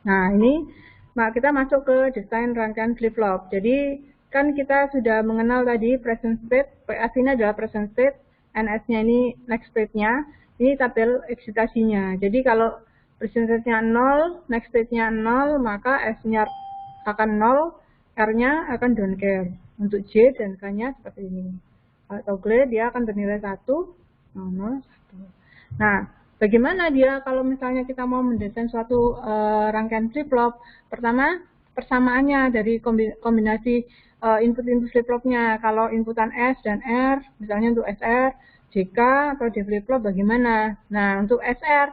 Nah, ini kita masuk ke desain rangkaian flip-flop. Jadi, kan kita sudah mengenal tadi present state, PS ini adalah present state, NS-nya ini next state-nya, ini tabel eksitasinya. Jadi, kalau present state-nya 0, next state-nya 0, maka S-nya akan 0, R-nya akan don't care. Untuk J dan K-nya seperti ini. Kalau toggle dia akan bernilai 1, 0, 1. Nah, bagaimana dia kalau misalnya kita mau mendesain suatu rangkaian flip-flop? Pertama, persamaannya dari kombinasi input-input flip-flopnya. Kalau inputan S dan R, misalnya untuk SR, JK, atau D flip-flop bagaimana? Nah, untuk SR,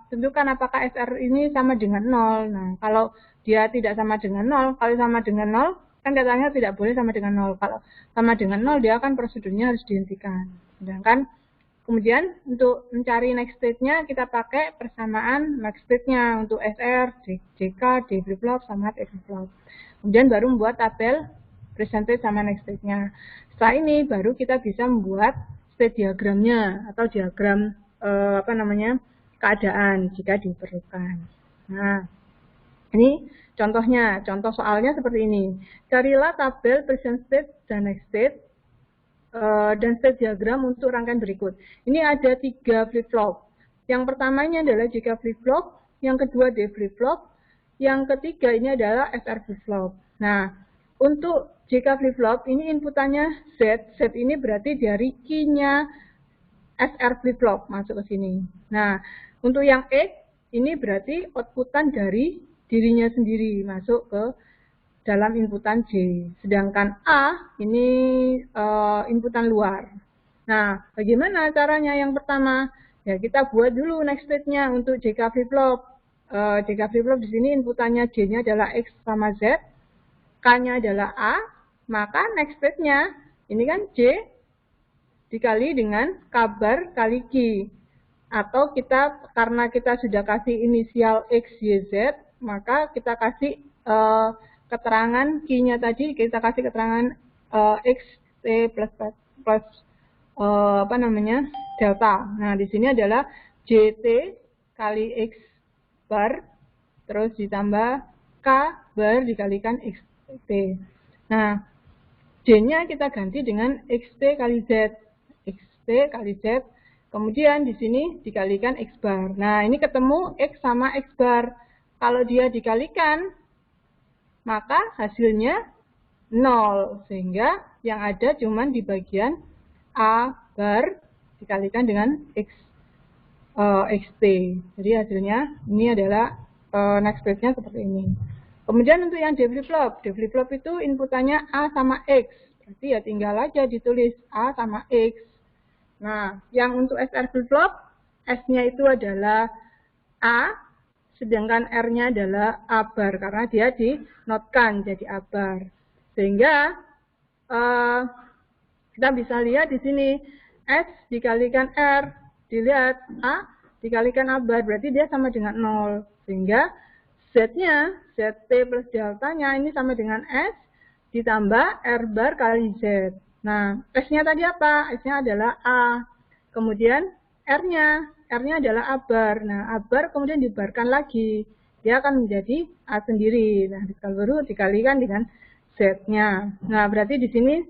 tentukan apakah SR ini sama dengan 0. Nah, kalau dia tidak sama dengan 0, kalau sama dengan 0, kan katanya tidak boleh sama dengan 0. Kalau sama dengan 0, dia akan prosedurnya harus dihentikan. Sedangkan kemudian untuk mencari next state-nya kita pakai persamaan next state-nya untuk SR, JK, D flip-flop, sama F flip-flop. Kemudian baru membuat tabel present state sama next state-nya. Setelah ini baru kita bisa membuat state diagramnya atau diagram keadaan jika diperlukan. Nah, ini contohnya, contoh soalnya seperti ini. Carilah tabel present state dan next state dan state diagram untuk rangkaian berikut. Ini ada 3 flip-flop. Yang pertamanya adalah JK flip-flop, yang kedua D flip-flop, yang ketiga ini adalah SR flip-flop. Nah, untuk JK flip-flop ini inputannya Z. Z ini berarti dari key-nya SR flip-flop masuk ke sini. Nah, untuk yang X ini berarti outputan dari dirinya sendiri masuk ke dalam inputan J. Sedangkan A ini inputan luar. Nah, bagaimana caranya yang pertama? Ya, kita buat dulu next state-nya untuk JK flip-flop. JK flip-flop di sini inputannya J-nya adalah X sama Z, K-nya adalah A, maka next state-nya ini kan J dikali dengan kabar kali Q. Atau kita karena kita sudah kasih inisial X, Y, Z, maka kita kasih keterangan Q-nya tadi, kita kasih keterangan X, T plus delta. Nah, di sini adalah JT kali X bar, terus ditambah K bar dikalikan XT. Nah, J-nya kita ganti dengan XT kali Z. XT kali Z. Kemudian di sini dikalikan X bar. Nah, ini ketemu X sama X bar. Kalau dia dikalikan, maka hasilnya 0. Sehingga yang ada cuma di bagian A bar dikalikan dengan XT. Jadi hasilnya ini adalah next state-nya seperti ini. Kemudian untuk yang D flip-flop. D flip-flop itu inputannya A sama X. Berarti ya tinggal aja ditulis A sama X. Nah, yang untuk SR flip-flop, S-nya itu adalah A, sedangkan R-nya adalah A bar, karena dia dinotkan jadi A bar. Sehingga kita bisa lihat di sini, S dikalikan R, dilihat A dikalikan A bar, berarti dia sama dengan 0. Sehingga Z-nya, ZT plus deltanya ini sama dengan S, ditambah R bar kali Z. Nah, S-nya tadi apa? S-nya adalah A. Kemudian R-nya adalah A bar. Nah, A bar kemudian dibarkan lagi. Dia akan menjadi A sendiri. Nah, baru dikalikan dengan Z-nya. Nah, berarti di sini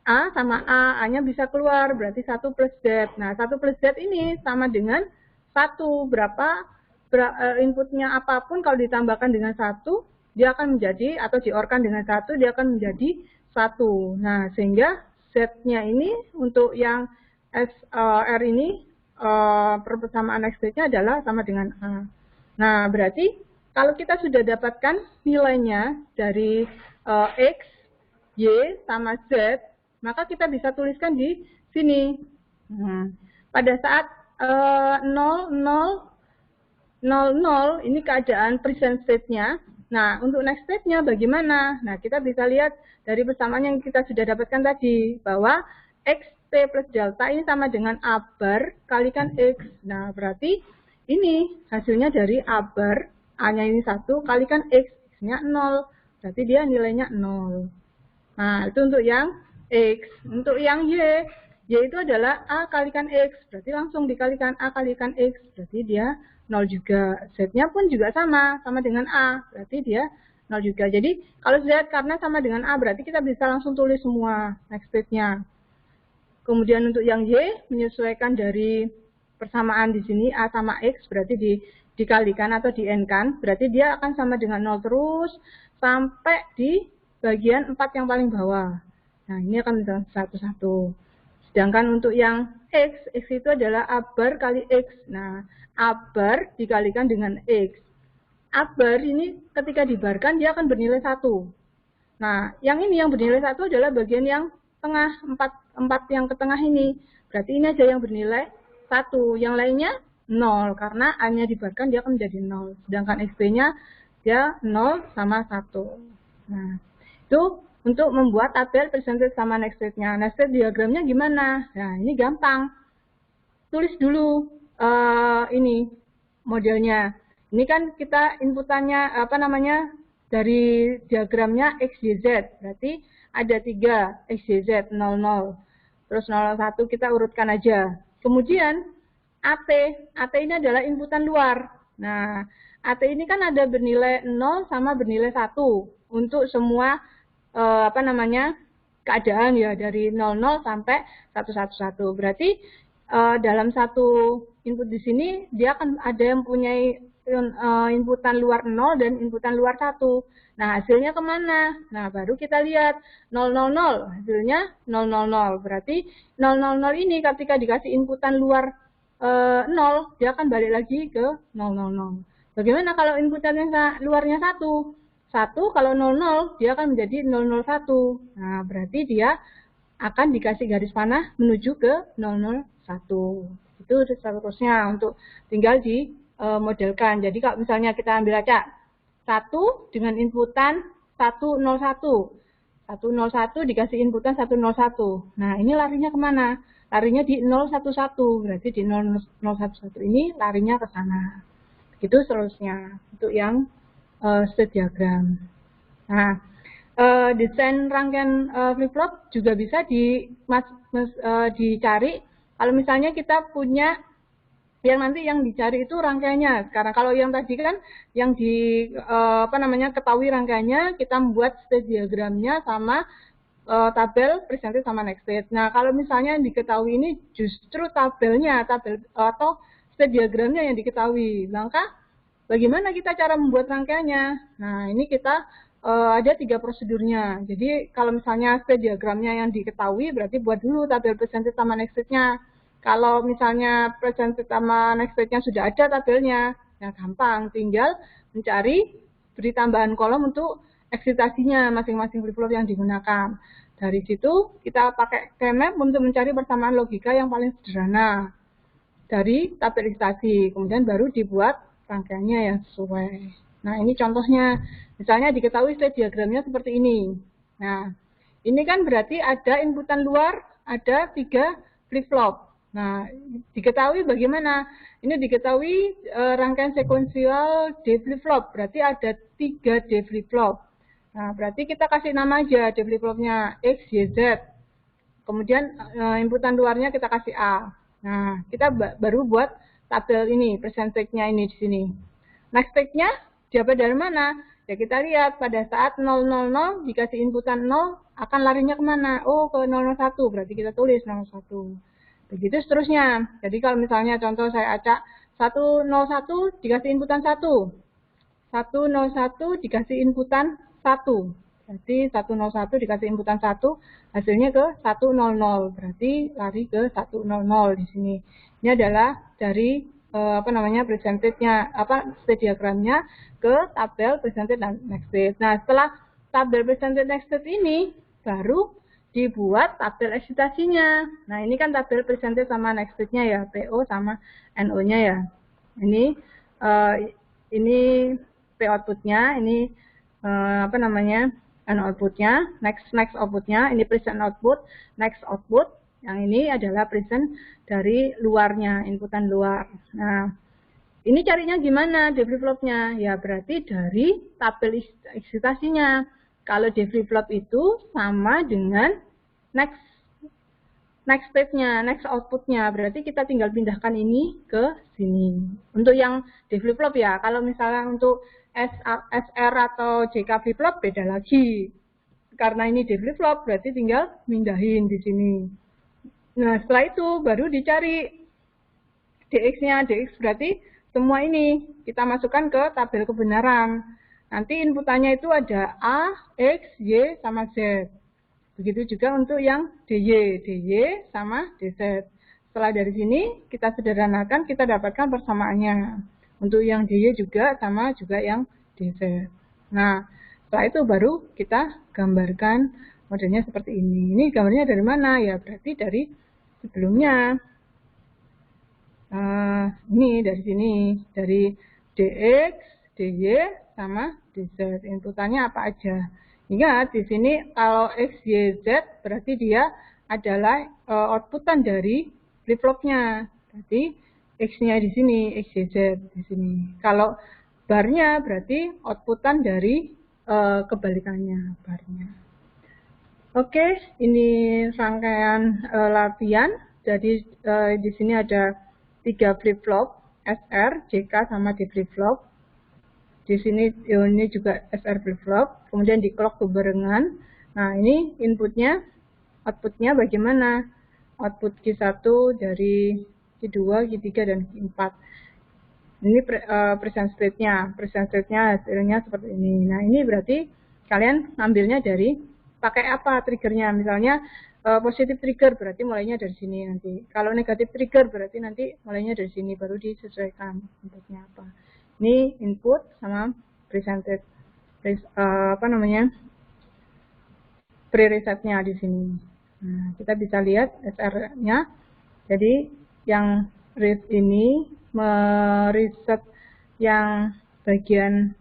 A sama A. A-nya bisa keluar, berarti 1 plus Z. Nah, 1 plus Z ini sama dengan 1. Inputnya apapun kalau ditambahkan dengan 1, dia akan menjadi, atau diorkan dengan 1, dia akan menjadi 1. Nah, sehingga Z-nya ini untuk yang R ini persamaan next state-nya adalah sama dengan A. Nah, berarti kalau kita sudah dapatkan nilainya dari X, Y, sama Z, maka kita bisa tuliskan di sini. Nah, pada saat 0, 0, 0, ini keadaan present state-nya. Nah, untuk next state-nya bagaimana? Nah, kita bisa lihat dari persamaan yang kita sudah dapatkan tadi, bahwa XT plus delta ini sama dengan A bar kalikan X. Nah, berarti ini hasilnya dari A bar, A-nya ini 1, kalikan X, X-nya 0. Berarti dia nilainya 0. Nah, itu untuk yang X. Untuk yang Y itu adalah A kalikan X. Berarti langsung dikalikan A kalikan X. Berarti dia 0 juga. Z-nya pun juga sama dengan A, berarti dia 0 juga. Jadi kalau Z karena sama dengan A, berarti kita bisa langsung tulis semua next state-nya. Kemudian untuk yang Y, menyesuaikan dari persamaan di sini A sama X, berarti dikalikan atau di N-kan, berarti dia akan sama dengan 0 terus sampai di bagian 4 yang paling bawah. Nah, ini akan menjadi 1, 1. Sedangkan untuk yang X itu adalah A bar kali X. Nah, A bar dikalikan dengan X. A bar ini ketika dibarkan dia akan bernilai 1. Nah, yang ini yang bernilai 1 adalah bagian yang tengah, 4 yang ke tengah ini. Berarti ini aja yang bernilai 1. Yang lainnya 0, karena A-nya dibarkan dia akan menjadi 0. Sedangkan XB-nya dia 0 sama 1. Nah, itu untuk membuat tabel percentage sama next state-nya. Nah, state diagramnya gimana? Nah, ini gampang. Tulis dulu ini modelnya. Ini kan kita inputannya dari diagramnya X, Y, Z. Berarti ada 3 X, Y, Z, 0, 0. Terus 0, 1 kita urutkan aja. Kemudian AT ini adalah inputan luar. Nah, AT ini kan ada bernilai 0 sama bernilai 1 untuk semua keadaan ya, dari 00 sampai 111. Berarti dalam satu input di sini dia akan ada yang punya inputan luar 0 dan inputan luar 1. Nah, hasilnya kemana? Nah, baru kita lihat 000, hasilnya 000. Berarti 000 ini ketika dikasih inputan luar 0, dia akan balik lagi ke 000. Bagaimana kalau inputannya luarnya 1? 1 kalau 00 dia akan menjadi 001. Nah, berarti dia akan dikasih garis panah menuju ke 001. Itu seterusnya untuk tinggal dimodelkan. Jadi kalau misalnya kita ambil aja 1 dengan inputan 101. 101 dikasih inputan 101. Nah, ini larinya kemana? Larinya di 011. Berarti di 011 ini larinya ke sana. Itu seterusnya untuk yang state diagram. Nah, desain rangkaian flip-flop juga bisa dicari. Kalau misalnya kita punya yang nanti yang dicari itu rangkaiannya. Karena kalau yang tadi kan yang ketahui rangkaiannya, kita membuat state diagramnya sama tabel percentage sama next state. Nah, kalau misalnya yang diketahui ini justru tabel atau state diagramnya yang diketahui. Maka bagaimana kita cara membuat rangkaiannya? Nah, ini kita ada 3 prosedurnya. Jadi, kalau misalnya state diagramnya yang diketahui, berarti buat dulu tabel percentage sama next state-nya. Kalau misalnya percentage sama next state-nya sudah ada tabelnya, ya gampang. Tinggal mencari, beri tambahan kolom untuk eksitasinya masing-masing flip-flop yang digunakan. Dari situ, kita pakai keymap untuk mencari persamaan logika yang paling sederhana dari tabel eksitasi. Kemudian baru dibuat rangkaiannya yang sesuai. Nah, ini contohnya. Misalnya diketahui state diagramnya seperti ini. Nah, ini kan berarti ada inputan luar, ada 3 flip-flop. Nah, diketahui bagaimana? Ini diketahui rangkaian sekuensial D flip-flop. Berarti ada 3 D flip-flop. Nah, berarti kita kasih nama aja D flip-flopnya X, Y, Z. Kemudian inputan luarnya kita kasih A. Nah, kita baru buat tabel ini, percentage-nya ini di sini. Next state-nya dapat dari mana? Ya kita lihat pada saat 000 dikasih inputan 0 akan larinya kemana? Oh, ke 001, berarti kita tulis 01. Begitu seterusnya. Jadi kalau misalnya contoh saya acak 101 dikasih inputan 1. 101 dikasih inputan 1. Berarti 101 dikasih inputan 1, hasilnya ke 100. Berarti lari ke 100 di sini. Ini adalah dari percentage-nya, state diagramnya ke tabel percentage dan next state. Nah, setelah tabel percentage next state ini baru dibuat tabel eksitasinya. Nah, ini kan tabel percentage sama next state-nya ya, PO sama NO-nya ya. Ini P output-nya, ini N output-nya, next output-nya, ini present output, next output. Yang ini adalah present dari luarnya, inputan luar. Nah, ini carinya gimana D flip-flopnya? Ya, berarti dari tabel eksitasinya. Kalau D flip-flop itu sama dengan next next state-nya, next output-nya. Berarti kita tinggal pindahkan ini ke sini. Untuk yang di flip-flop ya, kalau misalnya untuk SR atau JK flip-flop beda lagi. Karena ini di flip-flop, berarti tinggal mindahin di sini. Nah, setelah itu baru dicari DX-nya. DX berarti semua ini kita masukkan ke tabel kebenaran. Nanti inputannya itu ada A, X, Y, sama Z. Begitu juga untuk yang DY, DY sama DZ. Setelah dari sini kita sederhanakan, kita dapatkan persamaannya. Untuk yang DY juga sama juga yang DZ. Nah, setelah itu baru kita gambarkan modelnya seperti ini. Ini gambarnya dari mana? Ya berarti dari sebelumnya. Ini dari sini, dari DX, DY, sama DZ. Inputannya apa aja? Ingat, di sini kalau X, Y, Z berarti dia adalah outputan dari flip-flopnya. Berarti X-nya di sini, X, Y, Z di sini. Kalau barnya berarti outputan dari kebalikannya barnya. Oke, ini rangkaian latihan. Jadi di sini ada 3 flip-flop, SR, JK, sama D flip-flop. Di sini ini juga SR flip-flop, kemudian di clock kebarengan. Nah, ini inputnya, outputnya bagaimana? Output Q1 dari Q2, Q3, dan Q4. Ini present state-nya. Present state-nya hasilnya seperti ini. Nah, ini berarti kalian ambilnya dari pakai apa triggernya. Misalnya positif trigger berarti mulainya dari sini nanti. Kalau negatif trigger berarti nanti mulainya dari sini, baru disesuaikan inputnya apa. Ini input sama presented preresetnya di sini. Nah, kita bisa lihat SR-nya. Jadi yang read ini mereset yang bagian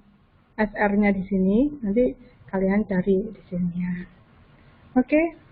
SR-nya di sini. Nanti kalian cari di sini ya. Oke.